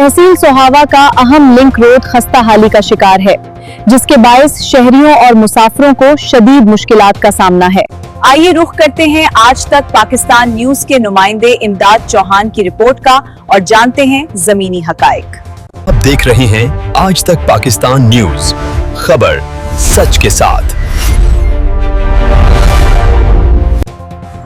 तहसील सोहावा का अहम link road खस्ता हाली का शिकार है, जिसके बायस शहरियों और मुसाफिरों को शदीद मुश्किलात का सामना है। आइए रुख करते हैं आज तक पाकिस्तान न्यूज के नुमाइंदे इमदाद चौहान की रिपोर्ट का और जानते हैं जमीनी हकायक। आप देख रहे हैं आज तक पाकिस्तान न्यूज, खबर सच के साथ।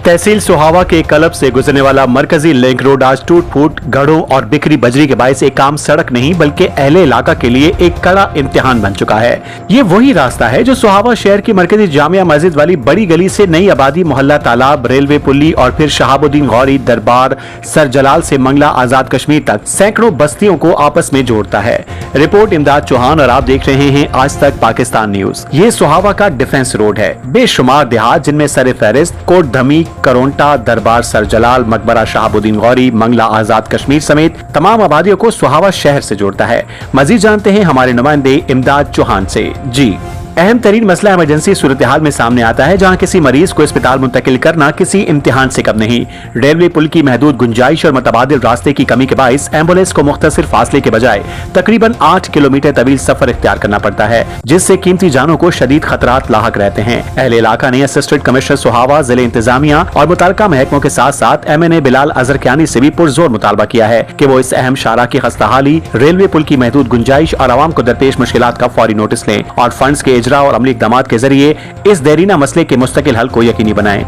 तहसील सोहावा के क्लब से गुजरने वाला मरकजी लिंक रोड आज टूट फूट, गढ़ों और बिखरी बजरी के बायस एक आम सड़क नहीं बल्कि अहले इलाका के लिए एक कड़ा इम्तिहान बन चुका है। ये वही रास्ता है जो सोहावा शहर की मरकजी जामिया मस्जिद वाली बड़ी गली से नई आबादी, मोहल्ला तालाब, रेलवे पुली और फिर शहाबुद्दीन गौरी, दरबार, सर जलाल से मंगला आजाद कश्मीर तक सैकड़ों बस्तियों को आपस में जोड़ता है। रिपोर्ट इमदाद चौहान और आप देख रहे हैं आज तक पाकिस्तान न्यूज। ये सोहावा का डिफेंस रोड है। बेशुमार देहात जिनमें सर फहरिस्त कोट धमी, करोंटा, दरबार, सर जलाल, मकबरा, शहाबुद्दीन गौरी, मंगला आजाद कश्मीर समेत तमाम आबादियों को सोहावा शहर से जोड़ता है। मजीद जानते हैं हमारे नुमाइंदे इमदाद चौहान से। जी, अहम तरीन मसला इमरजेंसी सूरत हाल में सामने आता है, जहां किसी मरीज को अस्पताल मुंतकिल करना किसी इम्तिहान से कम नहीं। रेलवे पुल की महदूद गुंजाइश और मुतबादिल रास्ते की कमी के बायस एम्बुलेंस को मुख्तसर फासले के बजाय तकरीबन 8 किलोमीटर तवील सफर इख्तियार करना पड़ता है, जिससे कीमती जानों को शदीद खतरात लाहक रहते हैं। अहले इलाका ने असिस्टेंट कमिश्नर सोहावा, जिले इंतजामिया और मुतल्लिका महकमों के साथ साथ MNA बिलाल अजरकियानी से भी पुरजोर मुतालबा किया है कि वो इस अहम शाहराह की खस्ताहाली, रेलवे पुल की महदूद गुंजाइश और आवाम को दरपेश मुश्किलात का फौरी नोटिस लें और फंड्स के इजरा और अमली इक़दाम के जरिए इस देरीना मसले के मुस्तकिल हल को यकीनी बनाएं।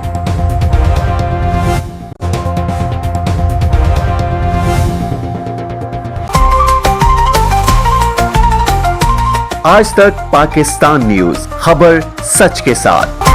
आज तक पाकिस्तान न्यूज, खबर सच के साथ।